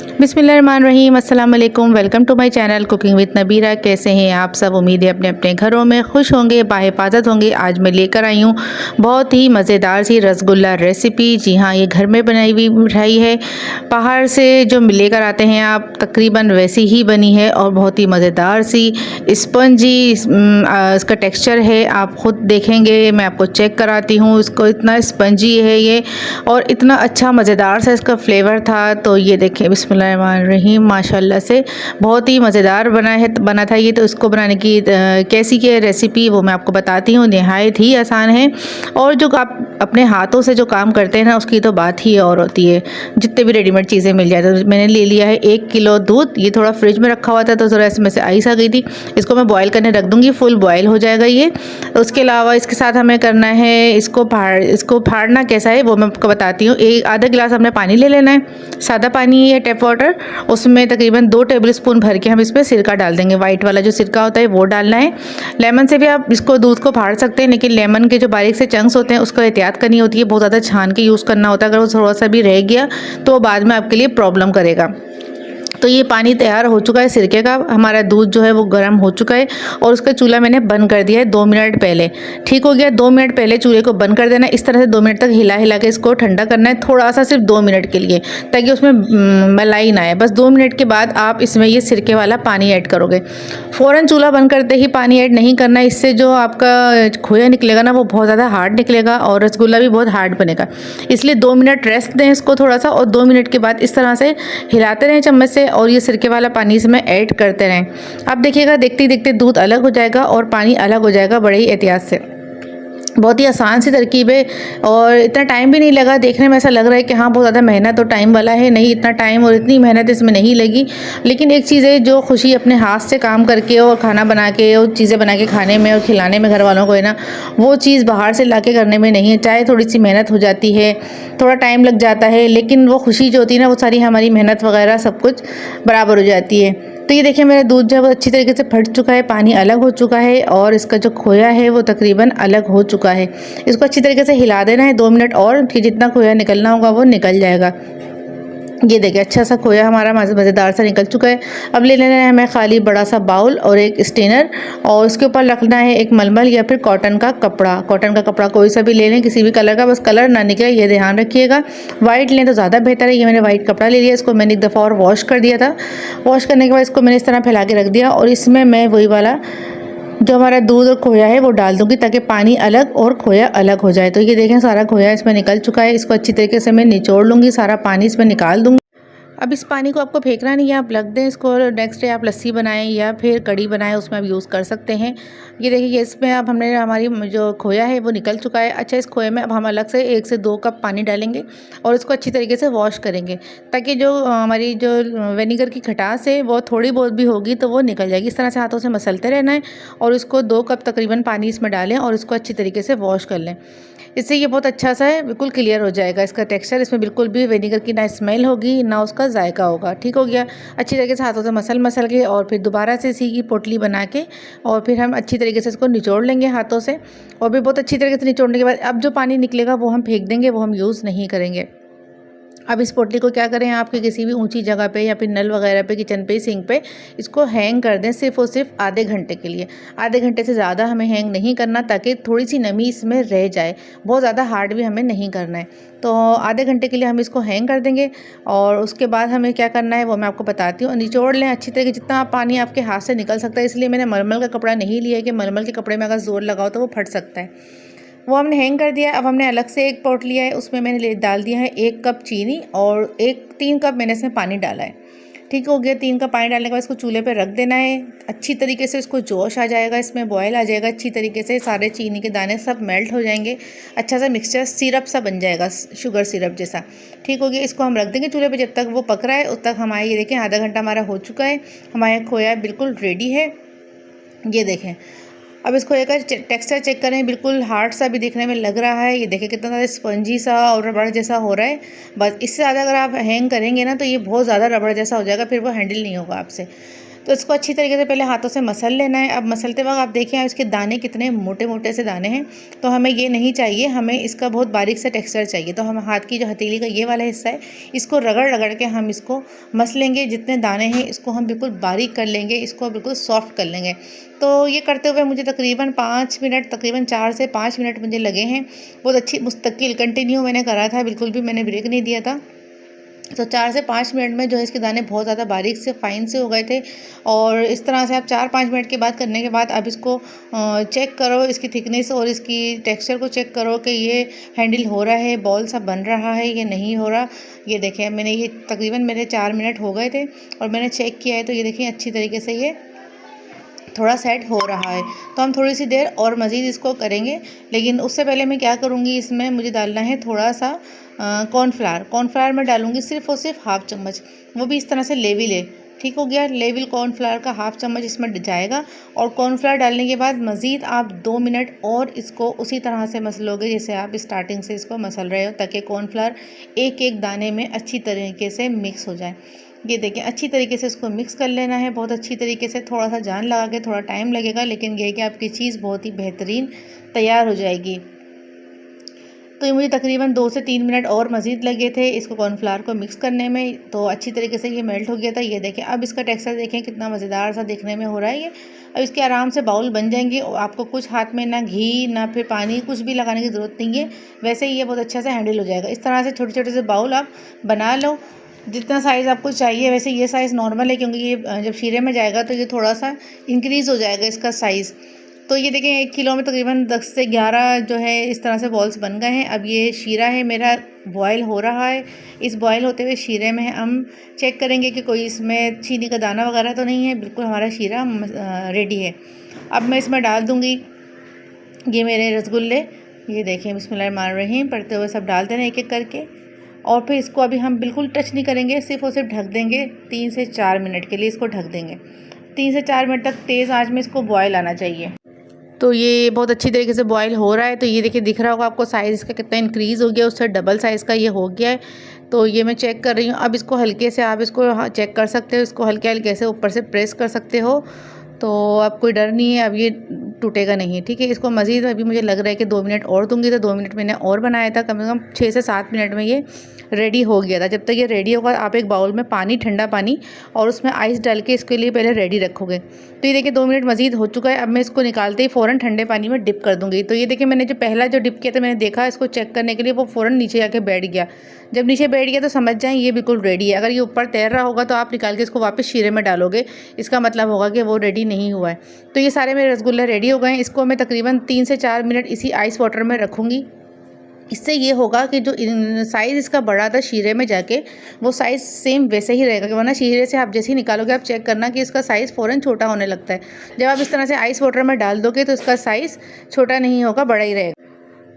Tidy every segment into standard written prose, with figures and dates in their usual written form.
बिस्मिल्लाहिर्रहमानिर्रहीम, अस्सलाम वालेकुम। Welcome to my channel cooking with Nabeera. कैसे हैं आप सब? उम्मीद है अपने अपने घरों में खुश होंगे, बाहिफाजत होंगे। आज मैं लेकर आई हूँ बहुत ही मज़ेदार सी रसगुल्ला रेसिपी। जी हाँ, ये घर में बनाई हुई मिठाई है। बाहर से जो लेकर आते हैं आप, तकरीबन वैसी ही बनी है और बहुत ही मज़ेदार सी स्पंजी इसका टेक्सचर है। आप ख़ुद देखेंगे, मैं आपको चेक कराती हूँ। इसको इतना स्पंजी है ये और इतना अच्छा मज़ेदार सा इसका फ्लेवर था। तो ये देखिए, बिस्मिल्लाहिर्रहमानिर्रहीम, माशाल्लाह से बहुत ही मज़ेदार बना था ये। तो इसको बनाने की कैसी क्या रेसिपी वो मैं आपको बताती हूँ। नहायत ही आसान है और जो आप अपने हाथों से जो काम करते हैं ना, उसकी तो बात ही और होती है। जितने भी रेडीमेड चीज़ें मिल जाए। तो मैंने ले लिया है 1 किलो दूध। ये थोड़ा फ्रिज में रखा हुआ था तो ज़रा इसमें से आइस आ गई थी। इसको मैं बॉयल करने रख दूँगी, फुल बॉयल हो जाएगा ये। उसके अलावा इसके साथ हमें करना है, इसको फाड़ना कैसा है वो मैं आपको बताती हूँ। आधा गिलास हमने पानी ले लेना है, सादा पानी है, टैप वाटर। उसमें तकरीबन 2 टेबलस्पून भर के हम इसमें सिरका डाल देंगे। वाइट वाला जो सिरका होता है वो डालना है। लेमन से भी आप इसको दूध को फाड़ सकते हैं, लेकिन लेमन के जो बारीक से चंक्स होते हैं उसको एहतियात करनी होती है। बहुत ज़्यादा छान के यूज़ करना होता है। अगर वो थोड़ा सा भी रह गया तो वो बाद में आपके लिए प्रॉब्लम करेगा। तो ये पानी तैयार हो चुका है सिरके का। हमारा दूध जो है वो गर्म हो चुका है और उसका चूल्हा मैंने बंद कर दिया है 2 मिनट पहले। ठीक हो गया, 2 मिनट पहले चूल्हे को बंद कर देना है। इस तरह से 2 मिनट तक हिला हिला के इसको ठंडा करना है, थोड़ा सा, सिर्फ 2 मिनट के लिए, ताकि उसमें मलाई ना आए। बस 2 मिनट के बाद आप इसमें ये सिरके वाला पानी ऐड करोगे। फ़ौरन चूल्हा बंद करते ही पानी ऐड नहीं करना है। इससे जो आपका खोया निकलेगा ना, वो बहुत ज़्यादा हार्ड निकलेगा और रसगुल्ला भी बहुत हार्ड बनेगा। इसलिए 2 मिनट रेस्ट दें इसको थोड़ा सा, और 2 मिनट के बाद इस तरह से हिलाते रहें चम्मच से और ये सिरके वाला पानी इसमें ऐड करते रहें। अब देखिएगा, देखते ही देखते दूध अलग हो जाएगा और पानी अलग हो जाएगा बड़े ही एहतियात से। बहुत ही आसान सी तरकीब है और इतना टाइम भी नहीं लगा। देखने में ऐसा लग रहा है कि हाँ बहुत ज़्यादा मेहनत और टाइम वाला है, नहीं, इतना टाइम और इतनी मेहनत इसमें नहीं लगी। लेकिन एक चीज़ है, जो खुशी अपने हाथ से काम करके और खाना बना के और चीज़ें बना के खाने में और खिलाने में घर वालों को है ना, वो चीज़ बाहर से ला के करने में नहीं है। चाहे थोड़ी सी मेहनत हो जाती है, थोड़ा टाइम लग जाता है, लेकिन वो खुशी जो होती है ना, वो सारी हमारी मेहनत वगैरह सब कुछ बराबर हो जाती है। तो ये देखिए, मेरा दूध जो है वो अच्छी तरीके से फट चुका है, पानी अलग हो चुका है और इसका जो खोया है वो तकरीबन अलग हो चुका है। इसको अच्छी तरीके से हिला देना है 2 मिनट और, कि जितना खोया निकलना होगा वो निकल जाएगा। ये देखिए, अच्छा सा खोया हमारा मज़ेदार सा निकल चुका है। अब ले लेना है हमें खाली बड़ा सा बाउल और एक स्टेनर, और उसके ऊपर रखना है एक मलमल या फिर कॉटन का कपड़ा। कॉटन का कपड़ा कोई सा भी ले लें, किसी भी कलर का, बस कलर ना निकले ये ध्यान रखिएगा। वाइट लें तो ज़्यादा बेहतर है। ये मैंने वाइट कपड़ा ले लिया, इसको मैंने एक दफ़ा और वॉश कर दिया था। वॉश करने के बाद इसको मैंने इस तरह फैला के रख दिया और इसमें मैं वही वाला जो हमारा दूध और खोया है वो डाल दूंगी, ताकि पानी अलग और खोया अलग हो जाए। तो ये देखें, सारा खोया इसमें निकल चुका है। इसको अच्छी तरीके से मैं निचोड़ लूँगी, सारा पानी इसमें निकाल दूँगी। अब इस पानी को आपको फेंकना नहीं है, आप रख दें इसको। नेक्स्ट डे आप लस्सी बनाएं या फिर कड़ी बनाएं, उसमें आप यूज़ कर सकते हैं। ये देखिए, इसमें अब हमने हमारी जो खोया है वो निकल चुका है। अच्छा, इस खोए में अब हम अलग से 1 से 2 कप पानी डालेंगे और इसको अच्छी तरीके से वॉश करेंगे, ताकि जो हमारी जो विनेगर की खटास है वो थोड़ी बहुत भी होगी तो वो निकल जाएगी। इस तरह से हाथों से मसलते रहना है और इसको 2 कप तकरीबन पानी इसमें डालें और इसको अच्छी तरीके से वॉश कर लें। इससे ये बहुत अच्छा सा है, बिल्कुल क्लियर हो जाएगा इसका टेक्सचर। इसमें बिल्कुल भी विनेगर की ना स्मेल होगी ना उसका जायका होगा। ठीक हो गया। अच्छी तरीके से हाथों से मसल के और फिर दोबारा से इसी की पोटली बना के और फिर हम अच्छी तरीके से इसको निचोड़ लेंगे हाथों से। और भी बहुत अच्छी तरीके से निचोड़ने के बाद अब जो पानी निकलेगा वो हम फेंक देंगे, वो हम यूज़ नहीं करेंगे। अब इस पोटली को क्या करें, आपकी किसी भी ऊंची जगह पे या फिर नल वगैरह पे, किचन पे, सिंक पे इसको हैंग कर दें, सिर्फ और सिर्फ आधे घंटे के लिए। आधे घंटे से ज़्यादा हमें हैंग नहीं करना, ताकि थोड़ी सी नमी इसमें रह जाए। बहुत ज़्यादा हार्ड भी हमें नहीं करना है। तो आधे घंटे के लिए हम इसको हैंग कर देंगे और उसके बाद हमें क्या करना है वो मैं आपको बताती हूँ। निचोड़ लें अच्छी तरीके, जितना पानी आपके हाथ से निकल सकता है। इसलिए मैंने मलमल का कपड़ा नहीं लिया है कि मलमल के कपड़े में अगर ज़ोर लगाओ तो वो फट सकता है। वो हमने हैंग कर दिया है। अब हमने अलग से एक पॉट लिया है, उसमें मैंने डाल दिया है 1 कप चीनी और 3 कप मैंने इसमें पानी डाला है। ठीक हो गया। 3 कप पानी डालने के बाद इसको चूल्हे पे रख देना है। अच्छी तरीके से इसको जोश आ जाएगा, इसमें बॉयल आ जाएगा अच्छी तरीके से, सारे चीनी के दाने सब मेल्ट हो जाएंगे। अच्छा सा मिक्सचर सिरप सा बन जाएगा, शुगर सिरप जैसा। ठीक हो गया। इसको हम रख देंगे चूल्हे पे। जब तक वो पक रहा है उस तक हमारे, ये देखें, आधा घंटा हमारा हो चुका है। हमारा खोया बिल्कुल रेडी है। ये देखें, अब इसको एक टेक्सचर चेक करें, बिल्कुल हार्ड सा भी दिखने में लग रहा है। ये देखिए कितना ज़्यादा स्पंजी सा और रबड़ जैसा हो रहा है। बस इससे ज़्यादा अगर आप हैंग करेंगे ना तो ये बहुत ज़्यादा रबड़ जैसा हो जाएगा, फिर वो हैंडल नहीं होगा आपसे। तो इसको अच्छी तरीके से पहले हाथों से मसल लेना है। अब मसलते वक्त आप देखें इसके दाने कितने मोटे मोटे से दाने हैं, तो हमें ये नहीं चाहिए, हमें इसका बहुत बारीक सा टेक्सचर चाहिए। तो हम हाथ की जो हथेली का ये वाला हिस्सा है इसको रगड़ रगड़ के हम इसको मसलेंगे। जितने दाने हैं इसको हम बिल्कुल बारीक कर लेंगे, इसको बिल्कुल सॉफ्ट कर लेंगे। तो ये करते हुए मुझे तकरीबन 5 मिनट, तकरीबन 4 से 5 मिनट मुझे लगे हैं। बहुत अच्छी मुस्तकिल कंटिन्यू मैंने करा था, बिल्कुल भी मैंने ब्रेक नहीं दिया था। तो 4 से 5 मिनट में जो है इसके दाने बहुत ज़्यादा बारीक से फाइन से हो गए थे। और इस तरह से आप 4-5 मिनट के बाद करने के बाद अब इसको चेक करो, इसकी थिकनेस और इसकी टेक्सचर को चेक करो कि ये हैंडल हो रहा है, बॉल सा बन रहा है या नहीं हो रहा। ये देखें मैंने ये तकरीबन मेरे 4 मिनट हो गए थे और मैंने चेक किया है, तो ये देखें अच्छी तरीके से ये थोड़ा सेट हो रहा है। तो हम थोड़ी सी देर और मज़ीद इसको करेंगे, लेकिन उससे पहले मैं क्या करूँगी, इसमें मुझे डालना है थोड़ा सा कॉर्नफ्लावर मैं डालूँगी सिर्फ़ और सिर्फ हाफ़ चम्मच, वो भी इस तरह से लेवल है। ठीक हो गया, लेवल कॉर्नफ्लावर का हाफ़ चम्मच इसमें जाएगा। और कॉर्नफ्लावर डालने के बाद मज़ीद आप 2 मिनट और इसको उसी तरह से मसलोगे जैसे आप स्टार्टिंग से इसको मसल रहे हो, ताकि कॉर्नफ्लावर एक एक दाने में अच्छी तरीके से मिक्स हो जाए। ये देखें अच्छी तरीके से इसको मिक्स कर लेना है, बहुत अच्छी तरीके से। थोड़ा सा जान लगा के, थोड़ा टाइम लगेगा, लेकिन ये कि आपकी चीज़ बहुत ही बेहतरीन तैयार हो जाएगी। तो ये मुझे तकरीबन 2 से 3 मिनट और मज़ीद लगे थे इसको कॉर्नफ्लावर को मिक्स करने में। तो अच्छी तरीके से ये मेल्ट हो गया था। ये देखें अब इसका टेक्सचर देखें कितना मज़ेदार सा देखने में हो रहा है ये। अब इसके आराम से बाउल बन जाएंगे और आपको कुछ हाथ में ना घी ना फिर पानी कुछ भी लगाने की ज़रूरत नहीं है, वैसे ही ये बहुत अच्छा से हैंडल हो जाएगा। इस तरह से छोटे छोटे से बाउल आप बना लो, जितना साइज़ आपको चाहिए। वैसे ये साइज़ नॉर्मल है, क्योंकि ये जब शीरे में जाएगा तो ये थोड़ा सा इंक्रीज़ हो जाएगा इसका साइज़। तो ये देखें 1 किलो में तकरीबन 10 से 11 जो है इस तरह से बॉल्स बन गए हैं। अब ये शीरा है मेरा बॉयल हो रहा है। इस बॉयल होते हुए शीरे में हम चेक करेंगे कि कोई इसमें चीनी का दाना वगैरह तो नहीं है, बिल्कुल हमारा शीरा रेडी है। अब मैं इसमें डाल दूँगी ये मेरे रसगुल्ले। ये देखें बिस्मिल्लाहिर्रहमानिर्रहीम पढ़ते हुए सब डाल देना एक एक करके। और फिर इसको अभी हम बिल्कुल टच नहीं करेंगे, सिर्फ और सिर्फ ढक देंगे। 3 से 4 मिनट के लिए इसको ढक देंगे। 3 से 4 मिनट तक तेज़ आंच में इसको बॉयल आना चाहिए। तो ये बहुत अच्छी तरीके से बॉयल हो रहा है। तो ये देखिए दिख रहा होगा आपको साइज़ इसका कितना इंक्रीज़ हो गया, उससे डबल साइज़ का ये हो गया है। तो ये मैं चेक कर रही हूँ। अब इसको हल्के से आप इसको चेक कर सकते हो, इसको हल्के हल्के से ऊपर से प्रेस कर सकते हो। तो अब कोई डर नहीं है, अब ये टूटेगा नहीं। ठीक है, इसको मज़ीद अभी मुझे लग रहा है कि 2 मिनट और दूंगी। तो 2 मिनट मैंने और बनाया था, कम से कम 6 से 7 मिनट में ये रेडी हो गया था। जब तक ये रेडी होगा आप एक बाउल में पानी, ठंडा पानी और उसमें आइस डाल के इसके लिए पहले रेडी रखोगे। तो ये देखिए 2 मिनट मज़ीद हो चुका है। अब मैं इसको निकालते ही फ़ौरन ठंडे पानी में डिप कर दूँगी। तो ये देखिए मैंने जो पहला जो डिप किया था, मैंने देखा इसको चेक करने के लिए, वो फ़ौरन नीचे जाके बैठ गया। जब नीचे बैठ गया तो समझ जाएँ ये बिल्कुल रेडी है। अगर ये ऊपर तैर रहा होगा तो आप निकाल के इसको वापस शीरे में डालोगे, इसका मतलब होगा कि वो रेडी नहीं हुआ है। तो ये सारे मेरे रसगुल्ले रेडी हो गए हैं। इसको मैं तकरीबन 3 से 4 मिनट इसी आइस वाटर में रखूँगी। इससे ये होगा कि जो साइज़ इसका बड़ा था शीरे में जाके, वो साइज़ सेम वैसे ही रहेगा। वरना शीरे से आप जैसे ही निकालोगे आप चेक करना कि इसका साइज़ फ़ौरन छोटा होने लगता है। जब आप इस तरह से आइस वाटर में डाल दोगे तो इसका साइज़ छोटा नहीं होगा, बड़ा ही रहेगा।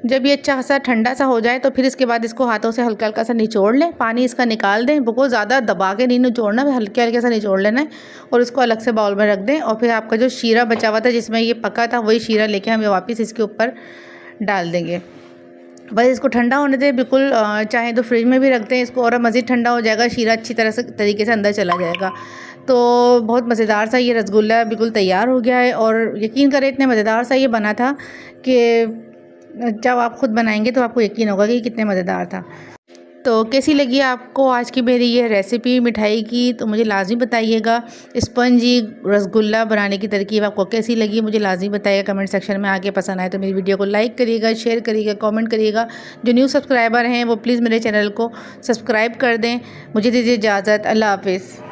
जब ये अच्छा सा ठंडा सा हो जाए तो फिर इसके बाद इसको हाथों से हल्का हल्का सा निचोड़ लें, पानी इसका निकाल दें। बहुत ज़्यादा दबा के नहीं निचोड़ना, हल्के हल्के सा निचोड़ लेना है और इसको अलग से बाउल में रख दें। और फिर आपका जो शीरा बचा हुआ था जिसमें ये पका था, वही शीरा लेके हम वापस इसके ऊपर डाल देंगे। बस इसको ठंडा होने दें बिल्कुल। चाहे तो फ्रिज में भी रख दें इसको, और मज़ीद ठंडा हो जाएगा, शीरा अच्छी तरह से तरीके से अंदर चला जाएगा। तो बहुत मज़ेदार सा ये रसगुल्ला बिल्कुल तैयार हो गया है। और यकीन करें इतने मज़ेदार सा ये बना था कि जब आप ख़ुद बनाएंगे तो आपको यकीन होगा कि कितने मज़ेदार था। तो कैसी लगी आपको आज की मेरी ये रेसिपी मिठाई की, तो मुझे लाजमी बताइएगा। स्पंजी रसगुल्ला बनाने की तरकीब आपको कैसी लगी मुझे लाजमी बताइएगा कमेंट सेक्शन में आके। पसंद आए तो मेरी वीडियो को लाइक करिएगा, शेयर करिएगा, कमेंट करिएगा। जो न्यू सब्सक्राइबर हैं वो प्लीज़ मेरे चैनल को सब्सक्राइब कर दें। मुझे दीजिए इजाज़त, अल्लाह हाफिज़।